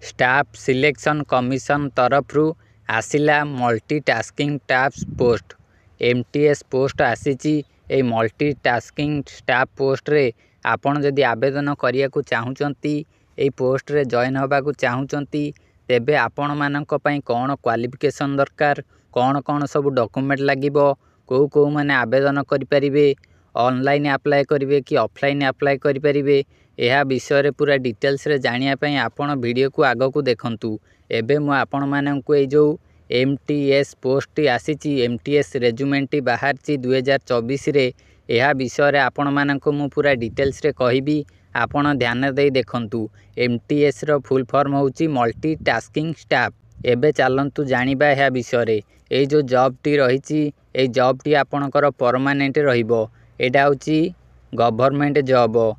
Staff selection commission तरफरु आसिला multitasking staff post MTS post आसीची। ए मल्टीटास्किंग स्टाफ पोस्ट रे आपण जदि आवेदन करिया को चाहुचंती ए पोस्ट रे जॉइन होबा को चाहुचंती तेबे आपण मानक पई कोन क्वालिफिकेशन दरकार कोन सब डॉक्यूमेंट लागिबो को माने आवेदन करि परिबे ऑनलाइन अप्लाई करिवे कि ऑफलाइन अप्लाई करि परिबे यह विषय रे पूरा डिटेल्स रे जानिया पई आपण वीडियो को आगो को देखंतु। एबे मु आपण मानक ए जो एमटीएस पोस्ट आसीची एमटीएस रेजुमेंट बाहरची 2024 रे यह विषय रे आपण मानक मु पूरा डिटेल्स रे कहिबी आपण ध्यान दे देखंतु। एमटीएस रो फुल फॉर्म होउची मल्टीटास्किंग स्टाफ। एबे चलंतु जानिबा यह विषय रे ए जो जॉब टी रहिची ए जॉब टी आपणकर परमानेंट रहिबो। एटा होउची गवर्नमेंट जॉब।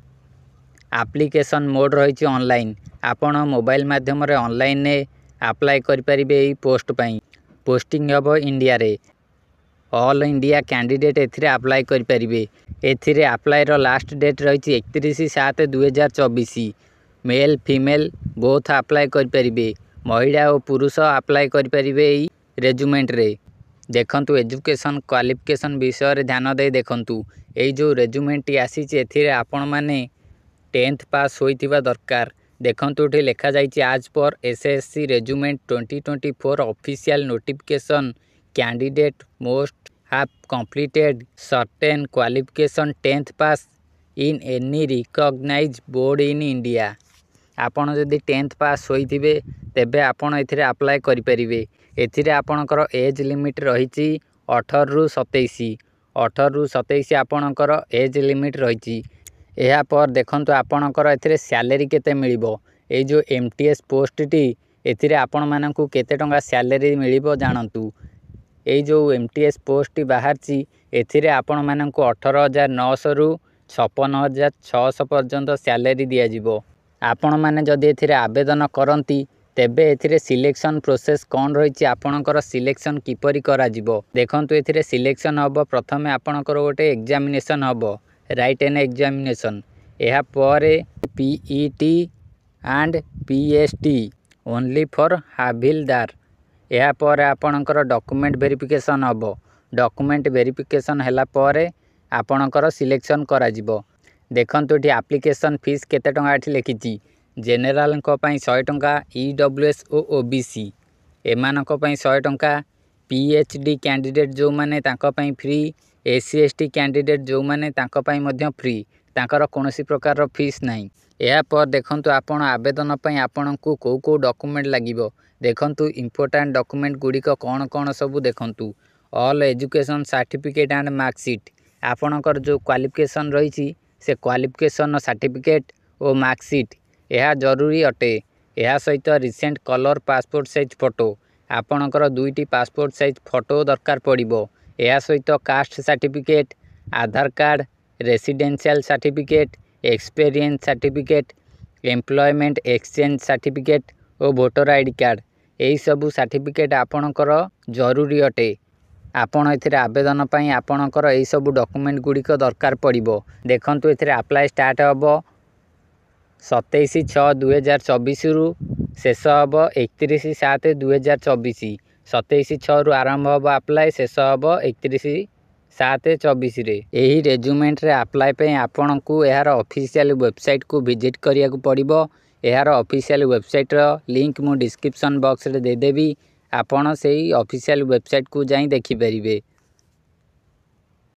एप्लिकेशन मोड रही ऑनलाइन आपण मोबाइल माध्यम रे ऑनलाइन ने अप्लाई करि परिबे एई पोस्ट पई। पोस्टिंग हबो इंडिया रे ऑल इंडिया कैंडिडेट एथिरे अप्लाई करि परिबे। एथिरे अप्लाई रो लास्ट डेट रही 31/7/2024। मेल फीमेल बोथ अप्लाई करि परिबे। महिला और पुरुष अप्लाई करि परिबे एई रेजुमेंट रे। देखंतु एजुकेशन क्वालिफिकेशन विषय रे ध्यान दे देखंतु। एई जो रेजुमेंट आसी एथिरे आपण माने 10th पास होइतिबा दरकार। देखंतु उठे लिखा जाइछि आज पर SSC recruitment 2024 official notification candidate most have completed certain qualification 10th pass in any recognised board in India. आपण जदि 10th पास होइतिबे तेबे आपण एथिरे अप्लाई करि परिबे। एथिरे आपणकर एज लिमिट रहिछि 18 रु 27। 18 रु 27 आपणकर एज लिमिट रहिछि। एहा पर देखंतु आपणकर एथिरे सैलरी केते मिलिबो। ए जो एमटीएस पोस्ट टी एथिरे आपण मानकू केते टंका सैलरी मिलिबो जानंतु। ए जो एमटीएस पोस्ट टी बाहरची एथिरे आपण मानकू 18,900 रु 56,600 पर्यंत सैलरी दिया जिवो। आपण माने जदि एथिरे आवेदन करंती तेबे एथिरे सिलेक्शन प्रोसेस कोन रहिछि आपणकर सिलेक्शन किपरि करा जिवो। देखंतु एथिरे सिलेक्शन हबो प्रथमे आपणकर गोटे एग्जामिनेशन हबो राइट एन एग्जामिनेशन। यह पर PET and PST only for havildar. यह पर आपणकर डॉक्यूमेंट वेरिफिकेशन हबो। डॉक्यूमेंट वेरिफिकेशन हैला पर आपणकर सिलेक्शन करा जिवो। देखंतु एठी एप्लीकेशन फीस केते टंका एठी लिखिछि। जनरल को पई 100 टंका, ईडब्ल्यूएस ओ ओबीसी एमानक पई 100 टंका, पीएचडी कैंडिडेट जो माने तांको पई फ्री, एससी एसटी कैंडिडेट जो माने तांको पई मध्य फ्री। तांकर कोनोसी प्रकार रो फीस नाही। एहा पर देखंतु आपण आवेदन पई आपणकू को डॉक्यूमेंट लागिवो। देखंतु इंपोर्टेंट डॉक्यूमेंट गुडी को कोन सब देखंतु। All education certificate and marksheet आपणकर जो क्वालिफिकेशन रही से क्वालिफिकेशन सर्टिफिकेट और मार्कशीट यह जरूरी अटे। यह सहित recent colour passport size photo आपणकर 2टी पासपोर्ट साइज फोटो दरकार पड़िबो। यह सहित caste certificate, Aadhaar card, residential certificate, experience certificate, employment exchange certificate और वोटर आईडी कार्ड यही सबू सर्टिफिकेट आपणकर जरूरी अटे। आपण एथिरे आवेदन पई आपणकर एही सबू डॉक्यूमेंट गुडी को दरकार पड़िबो। देखंतु एथिरे अप्लाई स्टार्ट हबो 27/6/2024 रु शेष हबो 31/7/2024। 27/6 रु आरंभ हबो अप्लाई शेष हबो 31/7/24 रे। एही रेजुमेंट रे अप्लाई पे आपनकू एहार ऑफिशियल वेबसाइट को विजिट करिया को पड़िबो। एहार ऑफिशियल वेबसाइट रो लिंक मु डिस्क्रिप्शन बॉक्स रे दे देबी। आपण सेही ऑफिशियल वेबसाइट को जाई देखि परिबे।